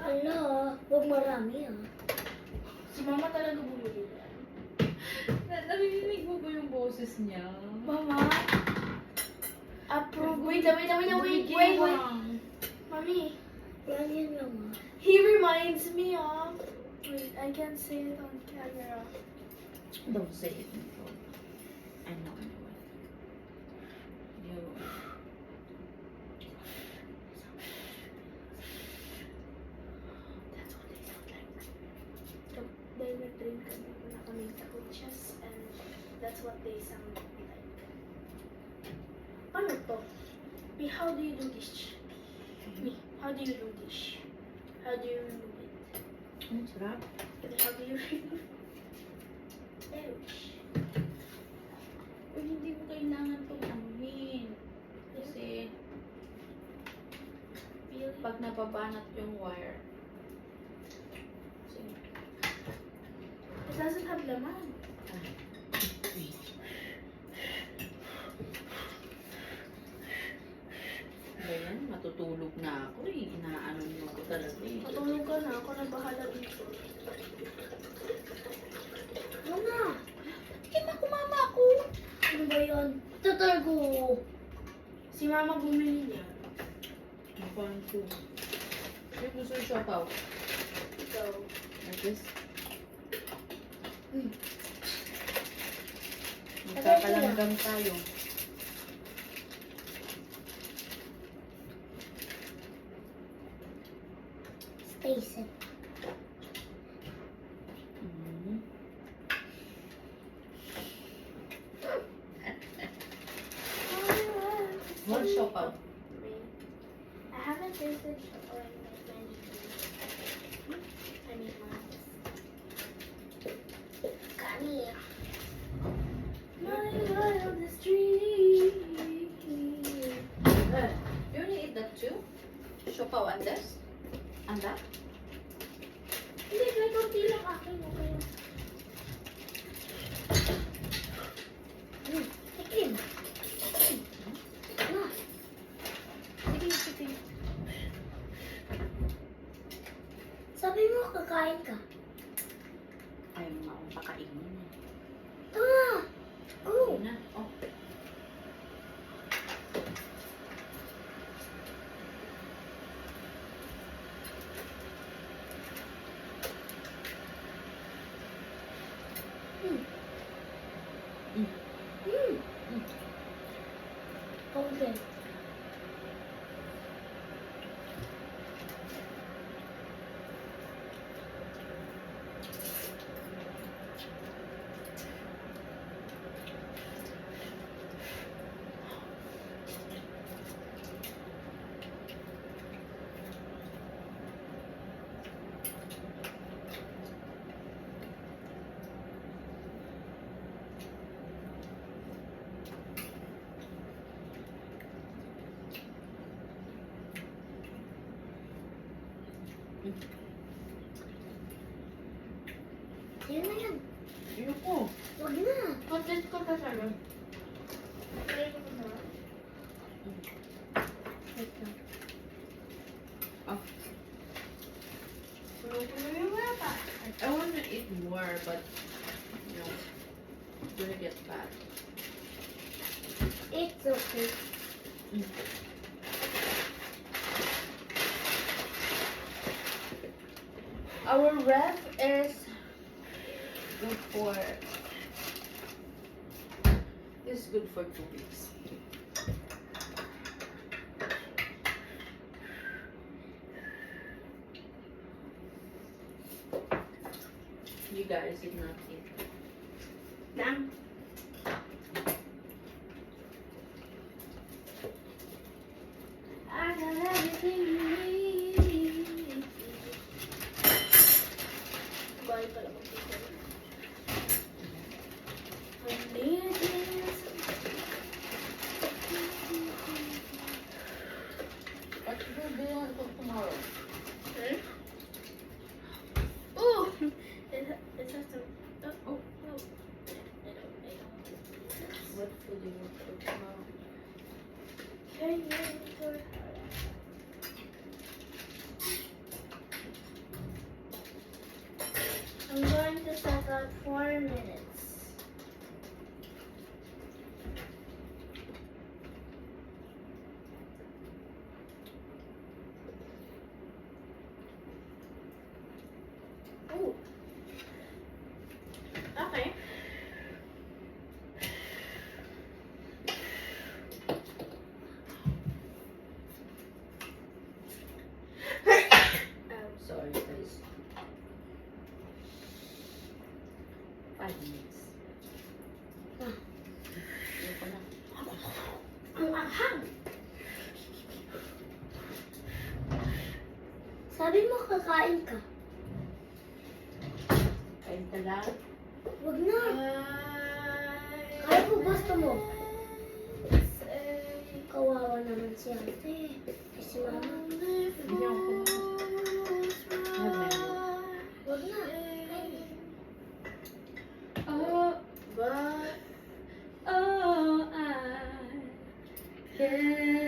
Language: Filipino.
Ala, huwag marami ah. Si mama talaga bumili yan. Narinig mo ba yung boses niya? Mama? Approve. Wait. Mommy, Yan yan lang ah. he reminds me of... Wait, I can't say it on camera. Don't say it, Nicole. I know. You. That's what they sound like. Dahil nag-train kami na kami sa coaches and that's what they sound like. Paano to? Me, how do you do this? Me, how do you do this? How do you remove it? Ang sarap. And how do you remove it? Uy, hindi mo kailangan itong anuhin. Kasi, pag nababanat yung wire. Sige. It doesn't have laman. Ayan, matutulog na ako eh. Inaano niyo ako talaga eh. Matulog ka na, ako na bahala dito. Mama, Ako, mama ako. ano ba yun? Tatargo. Si mama bumili niya. One, two. Ay, gusto yung shop out. Ikaw. Like this. Hmm. Magkakalanggam tayo. Stacy. Mhm. One shop out. I haven't tasted chocolate in my friend's I mean, mom's. Kani. My God of the street. You only eat that too? Shop out and this? And that? Hindi, may konti lang akin. Okay. Tikim. Ah, Sige. sabi mo kakain ka. Ayaw nga akong pakainin. Ah! Oh! Na. Oh. Hmm. Mm. Hmm. Mm. Okay. Yan na yan. Ayoko. Huwag na. Content ko ka sa ron. Try ko na. Wait lang. Oh. Pulo-pulo yung mata. I want to eat more, but you know, it's gonna get bad. It's okay. Mm. Our ref is Good for. This is good for 2 weeks. You guys did not eat. Dang. I got everything you need. Bye pala mag-picture. I need this. What do you want to cook tomorrow? Hmm? Ooh! It has to... Oh, no. I don't. What food do you want to cook tomorrow? Can you for 4 minutes. Oh. Okay. Sorry, guys. 5 minutes. Ah. Ayoko na. Ang ahang. Sabi mo kakain ka. Kain ka lang. Wag na. Kaya ko gusto mo. Kawawa naman si ate. Si mama. Hindi ako kumain. Wag na. But oh, I can